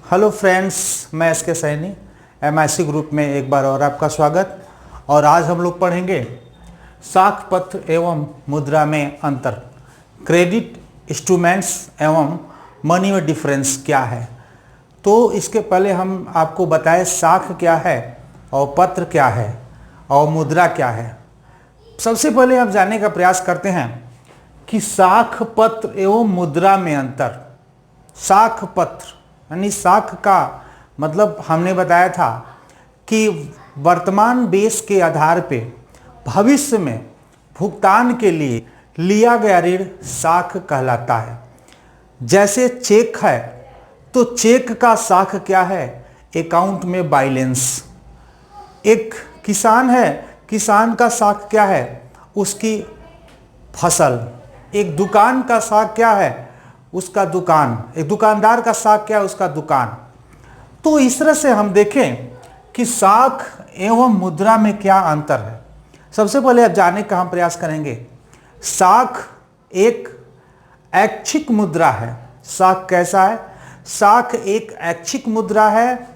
Hello friends, मैं S के Saini MIC group में एक बार और आपका स्वागत। और आज हम लोग पढ़ेंगे साख पत्र एवं मुद्रा में अंतर, क्रेडिट इंस्ट्रूमेंट्स एवं मनी में डिफरेंस क्या है। तो इसके पहले हम आपको बताएं साख क्या है और पत्र क्या है और मुद्रा क्या है। सबसे पहले हम जानने का प्रयास करते हैं कि साख पत्र एवं मुद्रा में अंतर। साख पत्र यानी साख का मतलब हमने बताया था कि वर्तमान बेस के आधार पे भविष्य में भुगतान के लिए लिया गया ऋण साख कहलाता है। जैसे चेक है तो चेक का साख क्या है, अकाउंट में बैलेंस। एक किसान है, किसान का साख क्या है, उसकी फसल। एक दुकान का साख क्या है, उसका दुकान। एक दुकानदार का साख क्या है, उसका दुकान। तो इस तरह से हम देखें कि साख एवं मुद्रा में क्या अंतर है। सबसे पहले अब जानने का हम प्रयास करेंगे। साख एक ऐच्छिक मुद्रा है। साख कैसा है? साख एक ऐच्छिक मुद्रा है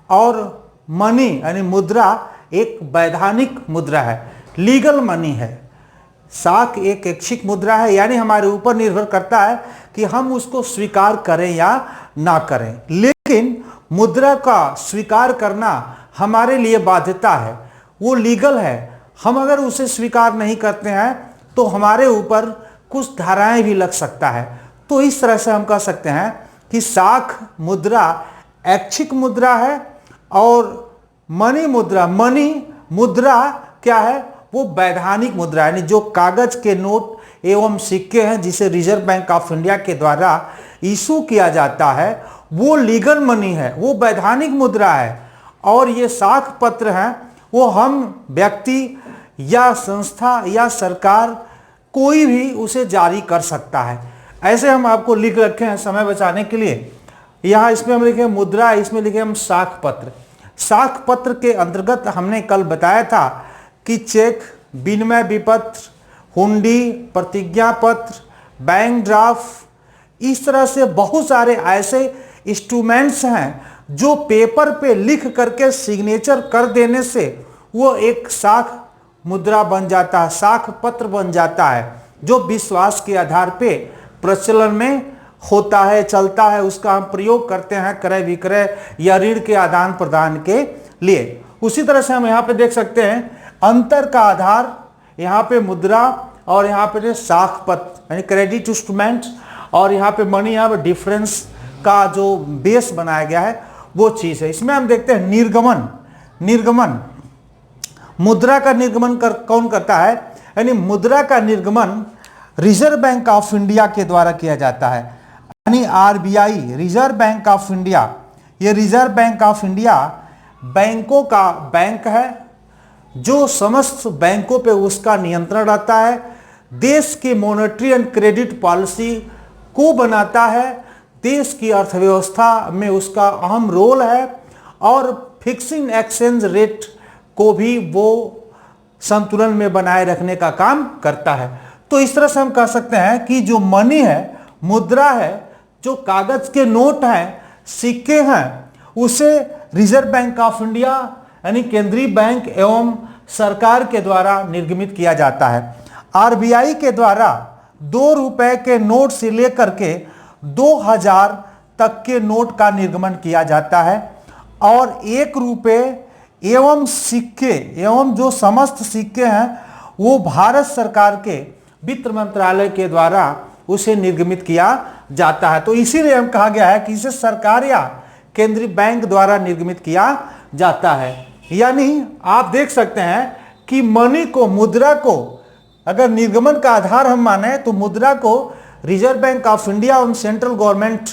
और मनी यानी मुद्रा एक वैधानिक मुद्रा है, लीगल मनी है। साख एक ऐच्छिक मुद्रा है यानी हमारे ऊपर निर्भर करता है कि हम उसको स्वीकार करें या ना करें, लेकिन मुद्रा का स्वीकार करना हमारे लिए बाध्यता है, वो लीगल है। हम अगर उसे स्वीकार नहीं करते हैं तो हमारे ऊपर कुछ धाराएं भी लग सकता है। तो इस तरह से हम कह सकते हैं कि साख मुद्रा ऐच्छिक मुद्रा है और मनी मुद्रा क्या है, वो वैधानिक मुद्रा यानी जो कागज के नोट एवं सिक्के हैं जिसे रिजर्व बैंक ऑफ इंडिया के द्वारा इशू किया जाता है, वो लीगल मनी है, वो वैधानिक मुद्रा है। और ये साख पत्र हैं, वो हम व्यक्ति या संस्था या सरकार कोई भी उसे जारी कर सकता है। ऐसे हम आपको लिख रखे हैं समय बचाने के लिए। यहाँ इसमें हम लिखे मुद्रा, इसमें लिखे हम साख पत्र। साख पत्र के अंतर्गत हमने कल बताया था कि चेक, विनिमय विपत्र, हुंडी, प्रतिज्ञा पत्र, बैंक ड्राफ्ट, इस तरह से बहुत सारे ऐसे इंस्ट्रूमेंट्स हैं जो पेपर पे लिख करके सिग्नेचर कर देने से वो एक साख मुद्रा बन जाता है, साख पत्र बन जाता है, जो विश्वास के आधार पे प्रचलन में होता है, चलता है। उसका हम प्रयोग करते हैं क्रय विक्रय या ऋण के आदान प्रदान के लिए। उसी तरह से हम यहाँ पे देख सकते हैं अंतर का आधार यहाँ पे मुद्रा और यहाँ पे साख पत्र यानी क्रेडिट इंस्ट्रूमेंट, और यहाँ पे मनी, यहाँ पे डिफरेंस का जो बेस बनाया गया है वो चीज़ है। इसमें हम देखते हैं निर्गमन। मुद्रा का निर्गमन कौन करता है, यानी मुद्रा का निर्गमन रिजर्व बैंक ऑफ इंडिया के द्वारा किया जाता है, यानी RBI, reserve bank of India. ये रिजर्व बैंक ऑफ इंडिया बैंकों का बैंक है, जो समस्त बैंकों पे उसका नियंत्रण रहता है, देश की मॉनेटरी एंड क्रेडिट पॉलिसी को बनाता है, देश की अर्थव्यवस्था में उसका अहम रोल है, और फिक्सिंग एक्सचेंज रेट को भी वो संतुलन में बनाए रखने का काम करता है। तो इस तरह से हम कह सकते हैं कि जो मनी है, मुद्रा है, जो कागज के नोट हैं, सिक्के हैं, उसे रिजर्व बैंक ऑफ इंडिया यानी केंद्रीय बैंक एवं सरकार के द्वारा निर्गमित किया जाता है। RBI के द्वारा 2 रुपए के नोट से लेकर के 2000 तक के नोट का निर्गमन किया जाता है, और 1 रुपए एवं सिक्के एवं जो समस्त सिक्के हैं वो भारत सरकार के वित्त मंत्रालय के द्वारा उसे निर्गमित किया जाता है। तो इसीलिए हम कहा गया है कि इसे सरकार या केंद्रीय बैंक द्वारा निर्गमित किया जाता है। यानी आप देख सकते हैं कि मनी को, मुद्रा को अगर निर्गमन का आधार हम माने तो मुद्रा को रिजर्व बैंक ऑफ इंडिया और सेंट्रल गवर्नमेंट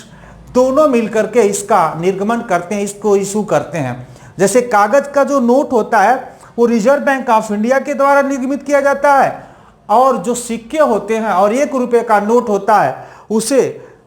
दोनों मिलकर के इसका निर्गमन करते हैं, इसको इशू करते हैं। जैसे कागज का जो नोट होता है वो रिजर्व बैंक ऑफ इंडिया के द्वारा निर्गमित किया जाता है, और जो सिक्के होते हैं और 1 रुपए का नोट होता है उसे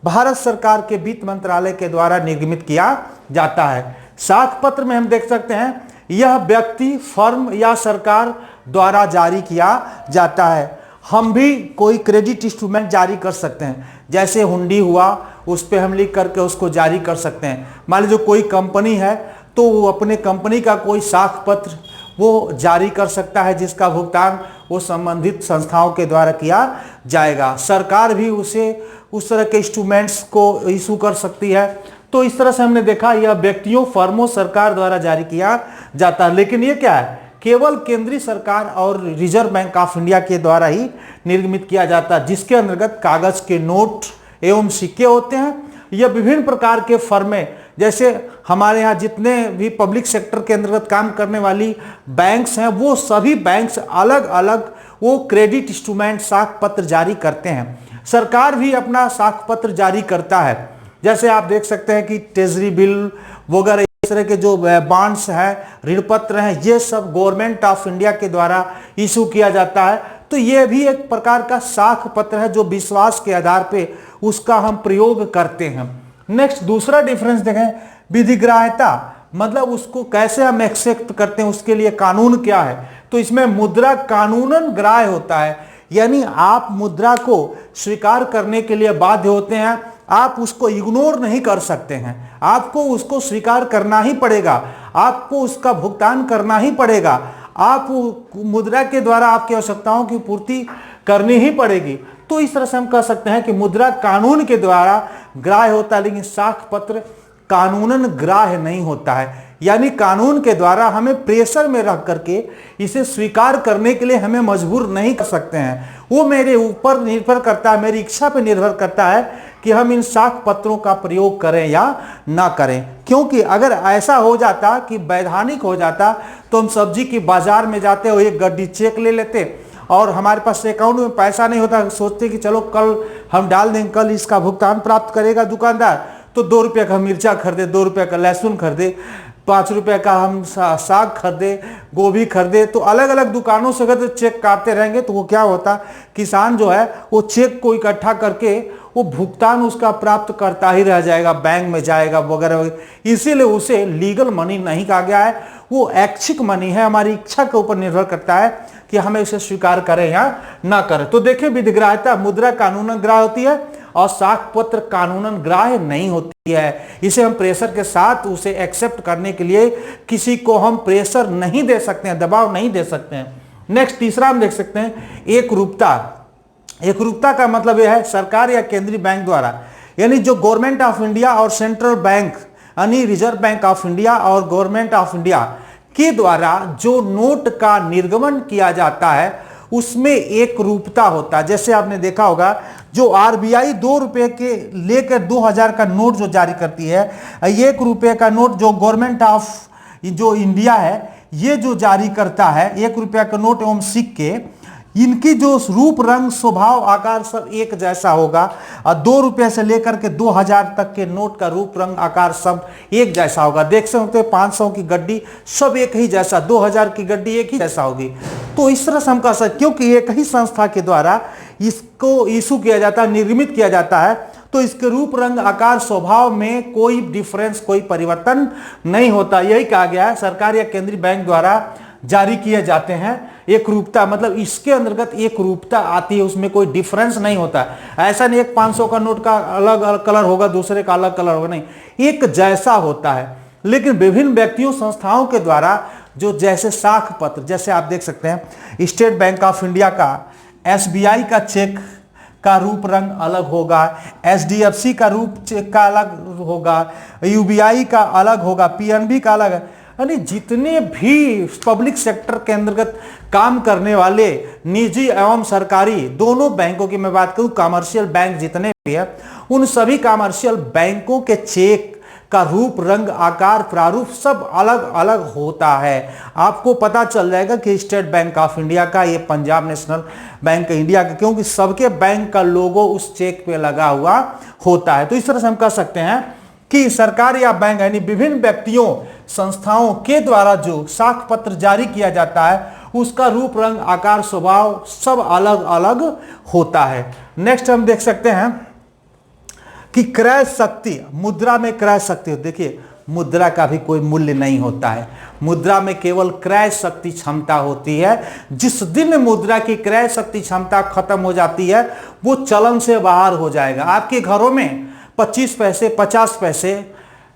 भारत सरकार के वित्त मंत्रालय के द्वारा निर्गमित किया जाता है। साख पत्र में हम देख सकते हैं यह व्यक्ति, फर्म या सरकार द्वारा जारी किया जाता है। हम भी कोई क्रेडिट इंस्ट्रूमेंट जारी कर सकते हैं, जैसे हुंडी हुआ, उस पर हम लिख करके उसको जारी कर सकते हैं। मान लीजिए कोई कंपनी है तो वो अपने कंपनी का कोई साख पत्र वो जारी कर सकता है, जिसका भुगतान वो संबंधित संस्थाओं के द्वारा किया जाएगा। सरकार भी उसे उस तरह के इंस्ट्रूमेंट्स को इशू कर सकती है। तो इस तरह से हमने देखा यह व्यक्तियों, फर्मों, सरकार द्वारा जारी किया जाता है। लेकिन ये क्या है, केवल केंद्रीय सरकार और रिजर्व बैंक ऑफ इंडिया के द्वारा ही निर्मित किया जाता है, जिसके अंतर्गत कागज के नोट एवं सिक्के होते हैं। यह विभिन्न प्रकार के फर्में, जैसे हमारे यहाँ जितने भी पब्लिक सेक्टर के अंतर्गत काम करने वाली बैंक्स हैं, वो सभी बैंक्स अलग अलग वो क्रेडिट इंस्ट्रूमेंट साख पत्र जारी करते हैं। सरकार भी अपना साख पत्र जारी करता है, जैसे आप देख सकते हैं कि ट्रेजरी बिल वगैरह इस तरह के जो बॉन्ड्स हैं, ऋण पत्र हैं, ये सब गवर्नमेंट ऑफ इंडिया के द्वारा इशू किया जाता है। तो ये भी एक प्रकार का साख पत्र है जो विश्वास के आधार पे उसका हम प्रयोग करते हैं। नेक्स्ट दूसरा डिफरेंस देखें, विधिग्राह्यता, मतलब उसको कैसे हम एक्सेप्ट करते हैं, उसके लिए कानून क्या है। तो इसमें मुद्रा कानूनन ग्राह्य होता है, यानी आप मुद्रा को स्वीकार करने के लिए बाध्य होते हैं, आप उसको इग्नोर नहीं कर सकते हैं, आपको उसको स्वीकार करना ही पड़ेगा, आपको उसका भुगतान करना ही पड़ेगा, आप मुद्रा के द्वारा आपकी आवश्यकताओं की पूर्ति करनी ही पड़ेगी। तो इस तरह से हम कह सकते हैं कि मुद्रा कानून के द्वारा ग्राह्य होता है, लेकिन साख पत्र कानूनन ग्राह्य नहीं होता है। यानी कानून के द्वारा हमें प्रेशर में रख करके इसे स्वीकार करने के लिए हमें मजबूर नहीं कर सकते हैं। वो मेरे ऊपर निर्भर करता है, मेरी इच्छा पर निर्भर करता है कि हम इन साख पत्रों का प्रयोग करें या ना करें। क्योंकि अगर ऐसा हो जाता कि वैधानिक हो जाता तो हम सब्जी की बाजार में जाते और एक गड्डी चेक ले लेते और हमारे पास अकाउंट में पैसा नहीं होता, सोचते कि चलो कल हम डाल देंगे, कल इसका भुगतान प्राप्त करेगा दुकानदार, तो 2 रुपये का मिर्चा खरीदे, 2 रुपये का लहसुन खरीदे, 5 रुपये का हम साग खरीदे, गोभी खरीदे। तो अलग अलग दुकानों से अगर चेक काटते रहेंगे तो वो क्या होता, किसान जो है वो चेक को इकट्ठा करके वो भुगतान उसका प्राप्त करता ही रह जाएगा, बैंक में जाएगा वगैरह वगैरह। इसीलिए उसे लीगल मनी नहीं कहा गया है, वो ऐच्छिक मनी है, हमारी इच्छा के ऊपर निर्भर करता है कि हमें इसे स्वीकार करें या ना करें। तो देखिए विधिग्राह्यता, मुद्रा कानूनन ग्राह्य होती है और साख पत्र कानूनन ग्राह्य नहीं होती है। इसे हम प्रेशर के साथ उसे एक्सेप्ट करने के लिए किसी को हम प्रेशर नहीं दे सकते हैं, दबाव नहीं दे सकते हैं। नेक्स्ट तीसरा हम देख सकते हैं एकरूपता। एकरूपता का मतलब यह है सरकार या केंद्रीय बैंक द्वारा, यानी जो गवर्नमेंट ऑफ इंडिया और सेंट्रल बैंक यानी रिजर्व बैंक ऑफ इंडिया और गवर्नमेंट ऑफ इंडिया के द्वारा जो नोट का निर्गमन किया जाता है उसमें एक रूपता होता है। जैसे आपने देखा होगा जो आरबीआई 2 रुपए के लेकर 2000 का नोट जो जारी करती है, 1 रुपये का नोट जो गवर्नमेंट ऑफ जो इंडिया है ये जो जारी करता है, 1 रुपया का नोट एवं सिक्के, इनकी जो रूप रंग स्वभाव आकार सब एक जैसा होगा। और 2 रुपये से लेकर के 2000 तक के नोट का रूप रंग आकार सब एक जैसा होगा। देख सकते हैं 500 की गड्डी सब एक ही जैसा, 2000 की गड्डी एक ही जैसा होगी। तो इस तरह से हम कह सकते, क्योंकि एक ही संस्था के द्वारा इसको इशू किया जाता है, निर्मित किया जाता है, तो इसके रूप रंग आकार स्वभाव में कोई डिफरेंस, कोई परिवर्तन नहीं होता। यही कहा गया है सरकार या केंद्रीय बैंक द्वारा जारी किए जाते हैं। एक रूपता मतलब इसके अंतर्गत एक रूपता आती है, उसमें कोई डिफरेंस नहीं होता। ऐसा नहीं एक 500 का नोट का अलग अलग कलर होगा, दूसरे का अलग कलर होगा, नहीं, एक जैसा होता है। लेकिन विभिन्न व्यक्तियों संस्थाओं के द्वारा जो जैसे साख पत्र, जैसे आप देख सकते हैं स्टेट बैंक ऑफ इंडिया का, एसबीआई का चेक का रूप रंग अलग होगा, एचडीएफसी का रूप चेक का अलग होगा, यूबीआई का अलग होगा, पीएनबी का अलग है। यानी जितने भी पब्लिक सेक्टर के अंतर्गत काम करने वाले निजी एवं सरकारी दोनों बैंकों की मैं बात करूं, कमर्शियल बैंक जितने भी है, उन सभी कमर्शियल बैंकों के चेक का रूप रंग आकार प्रारूप सब अलग अलग होता है। आपको पता चल जाएगा कि स्टेट बैंक ऑफ इंडिया का, ये पंजाब नेशनल बैंक इंडिया का, क्योंकि सबके बैंक का लोगो उस चेक पे लगा हुआ होता है। तो इस तरह से हम कह सकते हैं कि सरकार या बैंक यानी विभिन्न व्यक्तियों संस्थाओं के द्वारा जो साख पत्र जारी किया जाता है उसका रूप रंग आकार स्वभाव सब अलग अलग होता है। नेक्स्ट हम देख सकते हैं कि क्रय शक्ति, मुद्रा में क्रय शक्ति। देखिए मुद्रा का भी कोई मूल्य नहीं होता है, मुद्रा में केवल क्रय शक्ति क्षमता होती है। जिस दिन मुद्रा की क्रय शक्ति क्षमता खत्म हो जाती है वो चलन से बाहर हो जाएगा। आपके घरों में 25 पैसे, 50 पैसे,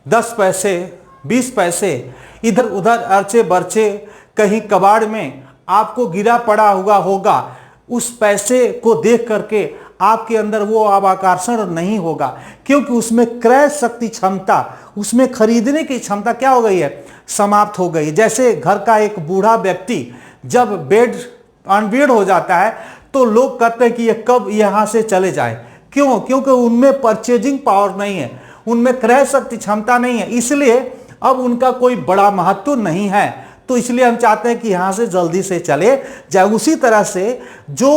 10 पैसे, 20 पैसे इधर उधर अर्चे बर्चे कहीं कबाड़ में आपको गिरा पड़ा हुआ होगा, उस पैसे को देख करके आपके अंदर वो अब आकर्षण नहीं होगा, क्योंकि उसमें क्रय शक्ति क्षमता, उसमें खरीदने की क्षमता क्या हो गई है, समाप्त हो गई। जैसे घर का एक बूढ़ा व्यक्ति जब अनबेड हो जाता है तो लोग कहते हैं कि ये कब यहाँ से चले जाए, क्यों? क्योंकि उनमें परचेजिंग पावर नहीं है, उनमें क्रय शक्ति क्षमता नहीं है, इसलिए अब उनका कोई बड़ा महत्व नहीं है, तो इसलिए हम चाहते हैं कि यहाँ से जल्दी से चले जाए। उसी तरह से जो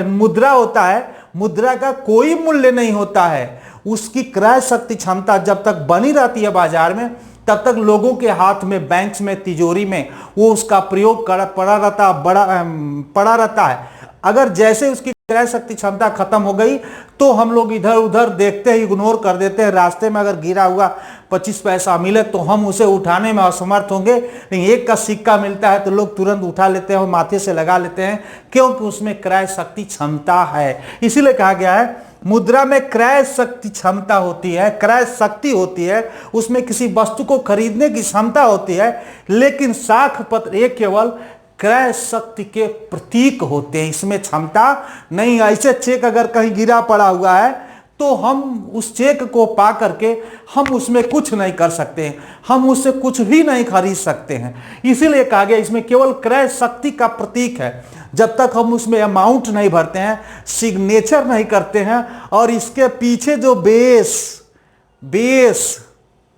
मुद्रा होता है, मुद्रा का कोई मूल्य नहीं होता है, उसकी क्रय शक्ति क्षमता जब तक बनी रहती है बाजार में, तब तक लोगों के हाथ में, बैंक्स में, तिजोरी में वो उसका प्रयोग पड़ा रहता है। अगर जैसे उसकी क्रय शक्ति क्षमता खत्म हो गई तो हम लोग इधर उधर देखते हैं, इग्नोर कर देते हैं। रास्ते में अगर गिरा हुआ 25 पैसा मिले तो हम उसे उठाने में असमर्थ होंगे, लेकिन 1 का सिक्का मिलता है तो लोग तुरंत उठा लेते हैं और माथे से लगा लेते हैं, क्योंकि उसमें क्रय शक्ति क्षमता है। इसीलिए कहा गया है मुद्रा में क्रय शक्ति क्षमता होती है, क्रय शक्ति होती है, उसमें किसी वस्तु को खरीदने की क्षमता होती है, लेकिन साख पत्र ये केवल क्रय शक्ति के प्रतीक होते हैं, इसमें क्षमता नहीं है। ऐसे चेक अगर कहीं गिरा पड़ा हुआ है तो हम उस चेक को पा करके हम उसमें कुछ नहीं कर सकते हैं, हम उससे कुछ भी नहीं खरीद सकते हैं। इसीलिए कहा गया इसमें केवल क्रय शक्ति का प्रतीक है। जब तक हम उसमें अमाउंट नहीं भरते हैं, सिग्नेचर नहीं करते हैं, और इसके पीछे जो बेस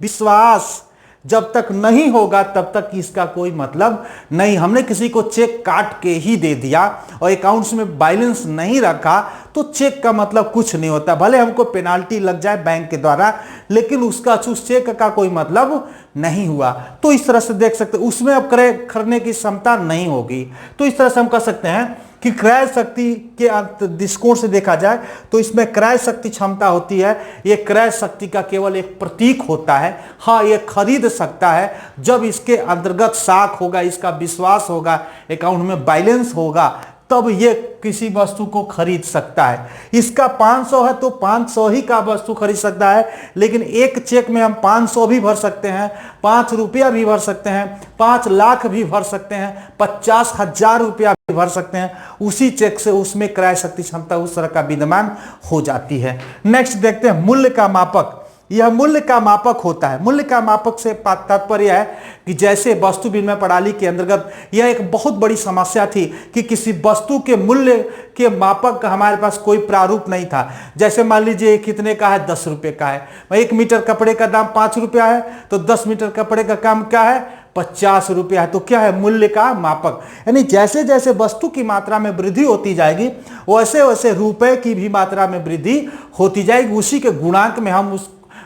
विश्वास जब तक नहीं होगा तब तक इसका कोई मतलब नहीं। हमने किसी को चेक काट के ही दे दिया और अकाउंट्स में बैलेंस नहीं रखा तो चेक का मतलब कुछ नहीं होता। भले हमको पेनाल्टी लग जाए बैंक के द्वारा, लेकिन उसका उस चेक का कोई मतलब नहीं हुआ। तो इस तरह से देख सकते उसमें अब क्रय करने की क्षमता नहीं होगी। तो इस तरह से हम कह सकते हैं कि क्रय शक्ति के दृष्टिकोण से देखा जाए तो इसमें क्रय शक्ति क्षमता होती है, ये क्रय शक्ति का केवल एक प्रतीक होता है। हाँ, ये खरीद सकता है जब इसके अंतर्गत साख होगा, इसका विश्वास होगा, अकाउंट में बैलेंस होगा, तब ये किसी वस्तु को खरीद सकता है। इसका 500 है तो 500 ही का वस्तु खरीद सकता है, लेकिन एक चेक में हम 500 भी भर सकते हैं, 5 रुपया भी भर सकते हैं, 5 लाख भी भर सकते हैं, 50,000 रुपया भी भर सकते हैं। उसी चेक से उसमें क्रय शक्ति क्षमता उस तरह का विद्यमान हो जाती है। नेक्स्ट देखते हैं मूल्य का मापक। यह मूल्य का मापक होता है। मूल्य का मापक से तात्पर्य है कि जैसे वस्तु विनिमय प्रणाली के अंतर्गत यह एक बहुत बड़ी समस्या थी कि किसी वस्तु के मूल्य के मापक का हमारे पास कोई प्रारूप नहीं था। जैसे मान लीजिए कितने का है, 10 रुपये का है। 1 मीटर कपड़े का दाम 5 रुपया है तो 10 मीटर कपड़े का काम क्या है, 50 रुपया है। तो क्या है, मूल्य का मापक। यानी जैसे जैसे वस्तु की मात्रा में वृद्धि होती जाएगी वैसे वैसे रुपए की भी मात्रा में वृद्धि होती जाएगी। उसी के गुणांक में हम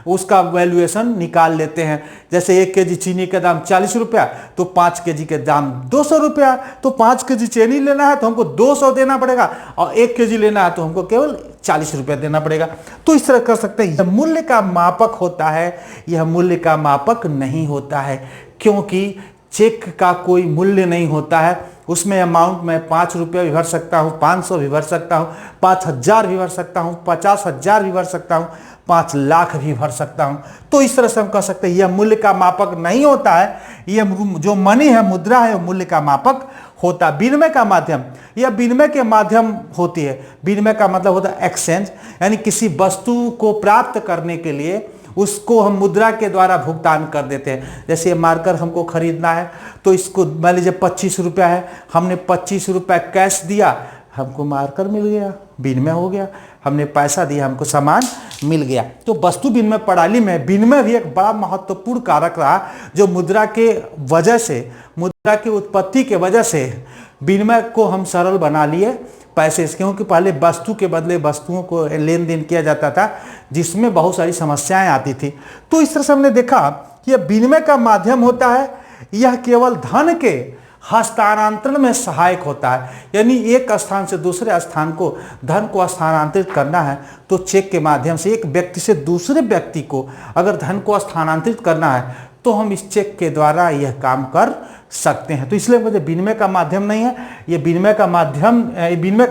उसका वैल्यूएशन निकाल लेते हैं। जैसे 1 केजी चीनी का दाम 40 रुपया तो 5 केजी के दाम 200 रुपया। तो 5 केजी चीनी लेना है तो हमको 200 देना पड़ेगा, और 1 केजी लेना है तो हमको केवल 40 रुपया देना पड़ेगा। तो इस तरह कर सकते हैं। यह मूल्य का मापक होता है, यह मूल्य का मापक नहीं होता है, क्योंकि चेक का कोई मूल्य नहीं होता है। उसमें अमाउंट में 5 रुपया भी भर सकता हूँ, 500 भी भर सकता हूँ, 5,000 भी भर सकता हूँ, 50,000 भी भर सकता हूँ, 5 लाख भी भर सकता हूँ। तो इस तरह से हम कह सकते हैं यह मूल्य का मापक नहीं होता है। यह जो मनी है, मुद्रा है, मूल्य का मापक होता है। विनिमय का माध्यम, यह विनिमय के माध्यम होती है। विनिमय का मतलब होता है एक्सचेंज, यानी किसी वस्तु को प्राप्त करने के लिए उसको हम मुद्रा के द्वारा भुगतान कर देते हैं। जैसे मार्कर हमको खरीदना है तो इसको मान लीजिए 25 रुपया है, हमने 25 रुपया कैश दिया, हमको मार्कर मिल गया, विनिमय हो गया। हमने पैसा दिया, हमको सामान मिल गया। तो वस्तु विनिमय प्रणाली में विनिमय भी एक बड़ा महत्वपूर्ण कारक रहा, जो मुद्रा के वजह से, मुद्रा की उत्पत्ति के वजह से विनिमय को हम सरल बना लिए पैसे से। क्योंकि पहले वस्तु के बदले वस्तुओं को लेन देन किया जाता था, जिसमें बहुत सारी समस्याएं आती थी। तो इस तरह से हमने देखा कि यह विनिमय का माध्यम होता है। यह केवल धन के हस्तांतरण में सहायक होता है। यानी एक स्थान से दूसरे स्थान को धन को स्थानांतरित करना है तो चेक के माध्यम से, एक व्यक्ति से दूसरे व्यक्ति को अगर धन को स्थानांतरित करना है तो हम इस चेक के द्वारा यह काम कर सकते हैं। तो इसलिए मुझे विनिमय का माध्यम नहीं है, ये विनिमय का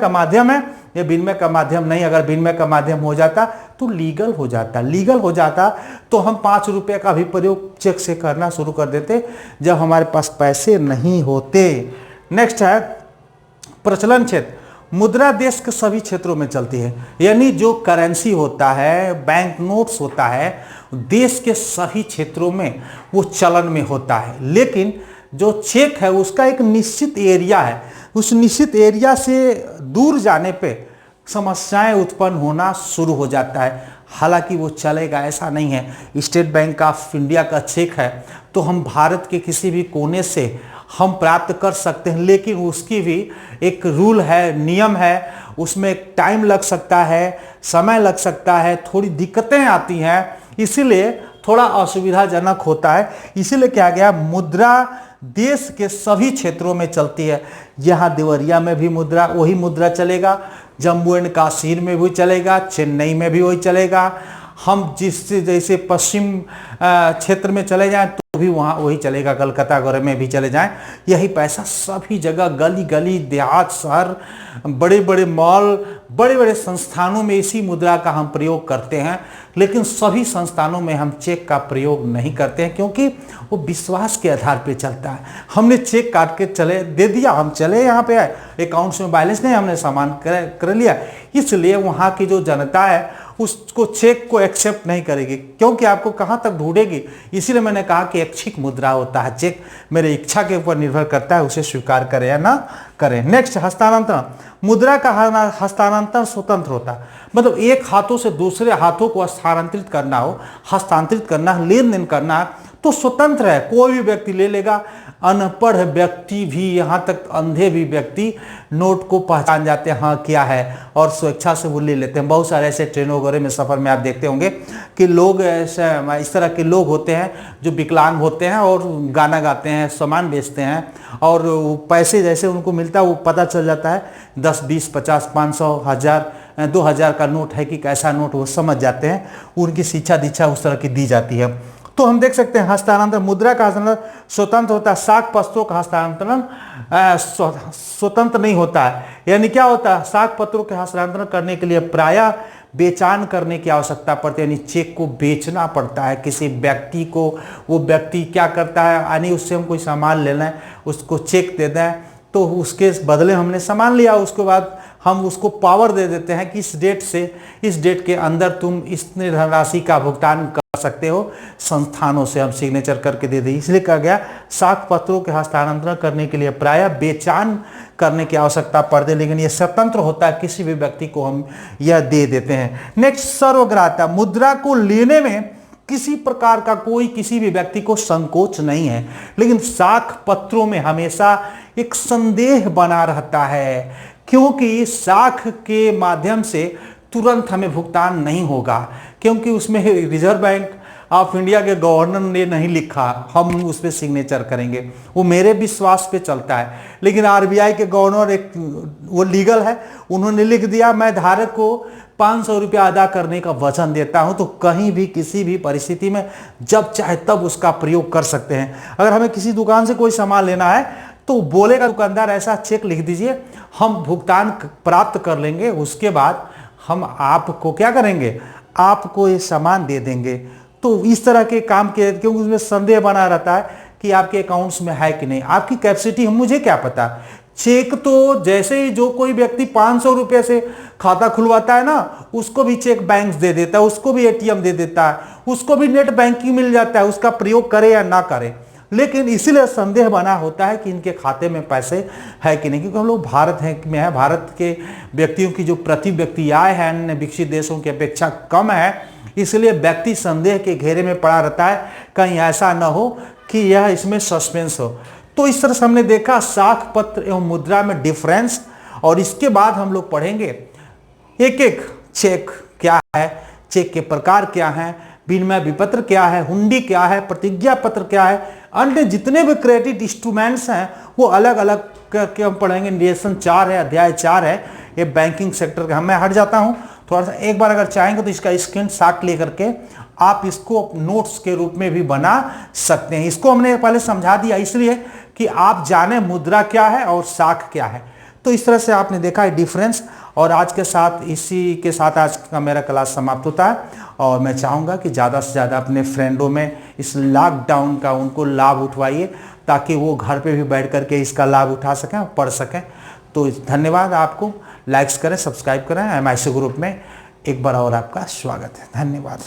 माध्यम है ये विनिमय का माध्यम नहीं, अगर विनिमय का माध्यम हो जाता तो लीगल हो जाता। लीगल हो जाता तो हम 5 रुपये का भी प्रयोग चेक से करना शुरू कर देते जब हमारे पास पैसे नहीं होते। नेक्स्ट है प्रचलन क्षेत्र। मुद्रा देश के सभी क्षेत्रों में चलती है, यानी जो करेंसी होता है, बैंक नोट्स होता है, देश के सभी क्षेत्रों में वो चलन में होता है। लेकिन जो चेक है उसका एक निश्चित एरिया है, उस निश्चित एरिया से दूर जाने पे समस्याएं उत्पन्न होना शुरू हो जाता है। हालांकि वो चलेगा ऐसा नहीं है। स्टेट बैंक ऑफ इंडिया का चेक है तो हम भारत के किसी भी कोने से हम प्राप्त कर सकते हैं, लेकिन उसकी भी एक रूल है, नियम है, उसमें एक टाइम लग सकता है, समय लग सकता है, थोड़ी दिक्कतें आती हैं, इसीलिए थोड़ा असुविधाजनक होता है। इसीलिए क्या गया, मुद्रा देश के सभी क्षेत्रों में चलती है। यहाँ देवरिया में भी मुद्रा वही मुद्रा चलेगा, जम्मू एंड कश्मीर में भी चलेगा, चेन्नई में भी वही चलेगा। हम जिस जैसे पश्चिम क्षेत्र में चले जाएं तो भी वहाँ वही चलेगा, कलकत्ता वगैरह में भी चले जाएं, यही पैसा सभी जगह, गली गली, देहात, शहर, बड़े बड़े मॉल, बड़े बड़े संस्थानों में इसी मुद्रा का हम प्रयोग करते हैं। लेकिन सभी संस्थानों में हम चेक का प्रयोग नहीं करते हैं क्योंकि वो विश्वास के आधार पर चलता है। हमने चेक काट के चले दे दिया, हम चले यहाँ पे आए, अकाउंट्स में बैलेंस नहीं, हमने सामान कर लिया, इसलिए वहाँ की जो जनता है उसको चेक को एक्सेप्ट नहीं करेगी क्योंकि आपको कहाँ तक ढूंढेगी। इसीलिए मैंने कहा कि ऐच्छिक मुद्रा होता है, चेक मेरे इच्छा के ऊपर निर्भर करता है, उसे स्वीकार करें या ना करें। नेक्स्ट हस्तांतरण। मुद्रा का हस्तांतरण स्वतंत्र होता है, मतलब एक हाथों से दूसरे हाथों को स्थानांतरित करना हो, हस्तांतरित करना, लेन देन करना तो स्वतंत्र है, कोई भी व्यक्ति ले लेगा। अनपढ़ व्यक्ति भी, यहाँ तक अंधे भी व्यक्ति नोट को पहचान जाते हैं हाँ क्या है, और स्वेच्छा से वो ले लेते हैं। बहुत सारे ऐसे ट्रेनों वगैरह में सफ़र में आप देखते होंगे कि लोग ऐसे इस तरह के लोग होते हैं जो विकलांग होते हैं और गाना गाते हैं, सामान बेचते हैं, और पैसे जैसे उनको मिलता है वो पता चल जाता है 10, 20, 50, 500, 1000, 2000 का नोट है कि कैसा नोट, वो समझ जाते हैं। उनकी शिक्षा दीक्षा उस तरह की दी जाती है। तो हम देख सकते हैं हस्तांतरण, मुद्रा का हस्तांतरण स्वतंत्र होता है, साख पत्रों का हस्तांतरण स्वतंत्र नहीं होता है। यानी क्या होता है, साख पत्रों के हस्तांतरण करने के लिए प्रायः बेचान करने की आवश्यकता पड़ती है, यानी चेक को बेचना पड़ता है किसी व्यक्ति को। वो व्यक्ति क्या करता है, यानी उससे हम कोई सामान लेना है, उसको चेक दे दें तो उसके बदले हमने सामान लिया, उसके बाद हम उसको पावर दे देते हैं कि इस डेट से इस डेट के अंदर तुम इस धनराशि का भुगतान कर सकते हो, संस्थानों से हम सिग्नेचर करके दे दें। इसलिए कहा गया साख पत्रों के हस्तांतरण करने के लिए प्रायः बेचान करने की आवश्यकता पड़ती है, लेकिन यह स्वतंत्र होता है, किसी भी व्यक्ति को हम यह दे देते हैं। नेक्स्ट सर्वग्राह्यता। मुद्रा को लेने में किसी प्रकार का कोई किसी भी व्यक्ति को संकोच नहीं है, लेकिन साख पत्रों में हमेशा एक संदेह बना रहता है क्योंकि साख के माध्यम से तुरंत हमें भुगतान नहीं होगा, क्योंकि उसमें रिजर्व बैंक ऑफ इंडिया के गवर्नर ने नहीं लिखा हम उस पर सिग्नेचर करेंगे, वो मेरे विश्वास पे चलता है। लेकिन आरबीआई के गवर्नर एक वो लीगल है, उन्होंने लिख दिया मैं धारक को 500 रुपया अदा करने का वचन देता हूं, तो कहीं भी किसी भी परिस्थिति में जब चाहे तब उसका प्रयोग कर सकते हैं। अगर हमें किसी दुकान से कोई सामान लेना है तो बोलेगा दुकानदार ऐसा चेक लिख दीजिए, हम भुगतान प्राप्त कर लेंगे, उसके बाद हम आपको क्या करेंगे, आपको ये सामान दे देंगे। तो इस तरह के काम किए, क्योंकि उसमें संदेह बना रहता है कि आपके अकाउंट्स में है कि नहीं, आपकी कैपेसिटी मुझे क्या पता। चेक तो जैसे ही जो कोई व्यक्ति 500 रुपये से खाता खुलवाता है ना, उसको भी चेक बैंक दे देता है, उसको भी एटीएम दे देता है, उसको भी नेट बैंकिंग मिल जाता है, उसका प्रयोग करे या ना करे। लेकिन इसीलिए संदेह बना होता है कि इनके खाते में पैसे है कि नहीं, क्योंकि हम लोग भारत में है, भारत के व्यक्तियों की जो प्रति व्यक्ति आय है अन्य विकसित देशों की अपेक्षा कम है, इसलिए व्यक्ति संदेह के घेरे में पड़ा रहता है, कहीं ऐसा न हो कि यह इसमें सस्पेंस हो। तो इस तरह से हमने देखा साख पत्र एवं मुद्रा में डिफरेंस, और इसके बाद हम लोग पढ़ेंगे एक एक चेक क्या है, चेक के प्रकार क्या हैं, विनिमय विपत्र क्या है, हुंडी क्या है, प्रतिज्ञा पत्र क्या है, अन्य जितने भी क्रेडिट इंस्ट्रूमेंट्स हैं वो अलग अलग करके हम पढ़ेंगे। लेसन 4 है, अध्याय 4 है, ये बैंकिंग सेक्टर का। मैं हट जाता हूँ थोड़ा सा, एक बार अगर चाहेंगे तो इसका स्क्रीनशॉट लेकर के आप इसको नोट्स के रूप में भी बना सकते हैं। इसको हमने पहले समझा दिया इसलिए कि आप जाने मुद्रा क्या है और साख क्या है। तो इस तरह से आपने देखा है डिफरेंस, और आज के साथ इसी के साथ आज का मेरा क्लास समाप्त होता है। और मैं चाहूँगा कि ज़्यादा से ज़्यादा अपने फ्रेंडों में इस लॉकडाउन का उनको लाभ उठवाइए, ताकि वो घर पे भी बैठ करके इसका लाभ उठा सकें और पढ़ सकें। तो धन्यवाद आपको। लाइक्स करें, सब्सक्राइब करें। MIC ग्रुप में एक बार और आपका स्वागत है। धन्यवाद।